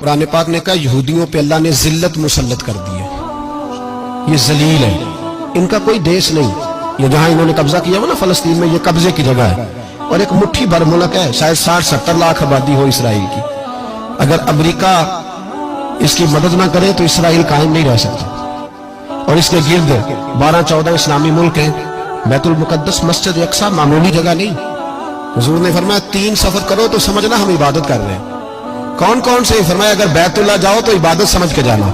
قرآن پاک نے کہا یہودیوں پہ اللہ نے ذلت مسلط کر دی ہے، یہ ذلیل ہے، ان کا کوئی دیش نہیں، یہ جہاں انہوں نے قبضہ کیا ہوا نا فلسطین میں، یہ قبضے کی جگہ ہے، اور ایک مٹھی بھر ملک ہے، شاید 60-70 لاکھ آبادی ہو اسرائیل کی۔ اگر امریکہ اس کی مدد نہ کرے تو اسرائیل قائم نہیں رہ سکتا، اور اس کے گرد 12-14 اسلامی ملک ہیں۔ بیت المقدس مسجد اقصی معمولی جگہ نہیں، حضور نے فرمایا 3 سفر کرو تو سمجھنا ہم عبادت کر رہے ہیں۔ کون کون سے؟ فرمایا اگر بیت اللہ جاؤ تو عبادت سمجھ کے جانا،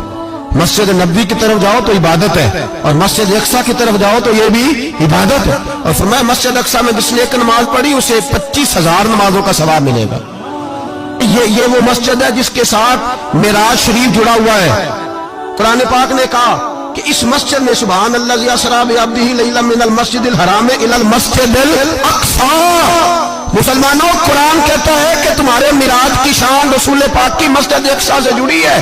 مسجد نبوی کی طرف جاؤ تو عبادت ہے، اور مسجد اقصی کی طرف جاؤ تو یہ بھی عبادت ہے۔ اور فرمایا مسجد اقصی میں جس نے ایک نماز پڑھی اسے 25,000 نمازوں کا ثواب ملے گا۔ یہ وہ مسجد ہے جس کے ساتھ معراج شریف جڑا ہوا ہے۔ قرآن پاک نے کہا کہ اس مسجد میں سبحان اللہ اسریٰ بعبدہ لیلا من المسجد الحرام الی المسجد الاقصی۔ مسلمانوں، قرآن کہتا ہے کہ تمہارے معراج کی شان رسول پاک کی مسجد اقصی سے جڑی ہے۔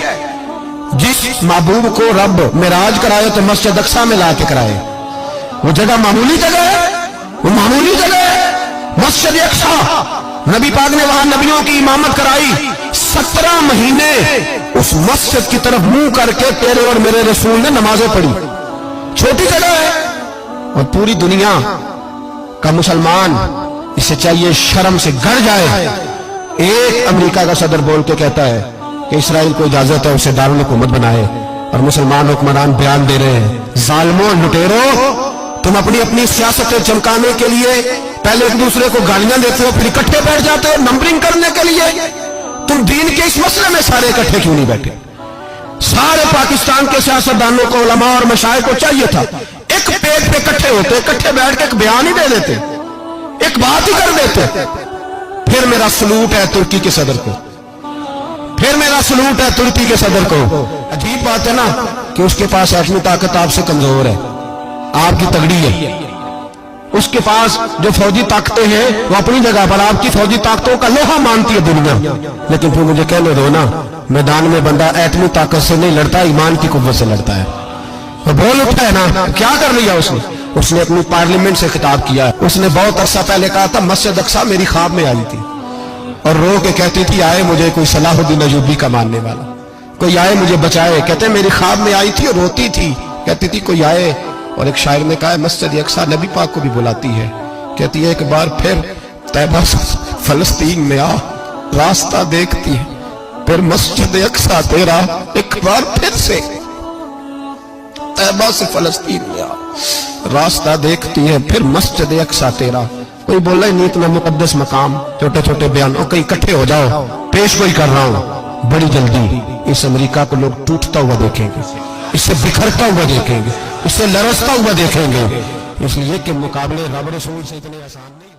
جس محبوب کو رب معراج کرائے تو مسجد اقصی میں لا کے کرائے۔ وہ جگہ معمولی جگہ ہے، وہ معمولی جگہ ہے مسجد اقصی۔ نبی پاک نے وہاں نبیوں کی امامت کرائی، 17 مہینے اس مسجد کی طرف منہ کر کے تیرے اور میرے رسول نے نمازیں پڑھی۔ چھوٹی جگہ ہے، اور پوری دنیا کا مسلمان اسے چاہیے شرم سے گڑ جائے۔ ایک امریکہ کا صدر بول کے کہتا ہے کہ اسرائیل کو اجازت ہے اسے دارالحکومت بنائے، اور مسلمان حکمران بیان دے رہے ہیں ظالموں، لٹیروں، تم اپنی سیاستیں چمکانے کے لیے پہلے ایک دوسرے کو گالیاں دیتے ہو، پھر اکٹھے بیٹھ جاتے ہو نمبرنگ کرنے کے لیے۔ تم دین کے اس مسئلے میں سارے اکٹھے کیوں نہیں بیٹھے؟ سارے پاکستان کے سیاستدانوں کو، علماء اور مشائخ کو چاہیے تھا ایک پیٹ پہ اکٹھے ہوتے، اکٹھے بیٹھ کے ایک بیان ہی دے دیتے، ایک بات ہی کر دیتے۔ پھر میرا سلوٹ ہے ترکی کے صدر کو، پھر میرا سلوٹ ہے ترکی کے صدر کو۔ عجیب بات ہے نا کہ اس کے پاس ایٹمی طاقت آپ سے کمزور ہے، آپ کی تگڑی ہے۔ اس کے پاس جو فوجی طاقتیں ہیں وہ اپنی جگہ پر آپ کی فوجی طاقتوں کا لوہا مانتی ہے دنیا، لیکن پھر مجھے کہنے دو نا، میدان میں بندہ ایٹمی طاقت سے نہیں لڑتا، ایمان کی قوت سے لڑتا ہے۔ وہ بول اٹھا ہے نا، کیا کر لیا اس نے اپنی پارلیمنٹ سے خطاب کیا ہے۔ اس نے بہت عرصہ پہلے کہا تھا مسجد اقصی میری خواب میں آئی تھی، اور رو کے کہتی تھی آئے مجھے کوئی صلاح الدین ایوبی کا ماننے والا، کوئی آئے مجھے بچائے۔ کہتے میری خواب میں آئی تھی اور روتی تھی، کہتی تھی کوئی آئے۔ اور ایک شاعر نے کہا ہے مسجد اقصی نبی پاک کو بھی بلاتی ہے، کہتی ہے ایک بار پھر طیبہ فلسطین میں آ، راستہ دیکھتی ہے پھر مسجد اقصی تیرا، ایک بار پھر سے طیبہ سے فلسطین میں آ، راستہ دیکھتی ہے پھر مسجد اقصی تیرا۔ کوئی بولا ہی نہیں اتنا مقدس مقام، چھوٹے چھوٹے بیان، اور کہیں اکٹھے ہو جاؤ، پیش گوئی کر رہا ہوں بڑی جلدی اس امریکہ کو لوگ ٹوٹتا ہوا دیکھیں گے، اس سے بکھرتا ہوا دیکھیں گے، اس سے لرزتا ہوا دیکھیں گے، اس لیے کہ مقابلے رب رسول سے اتنے آسان نہیں۔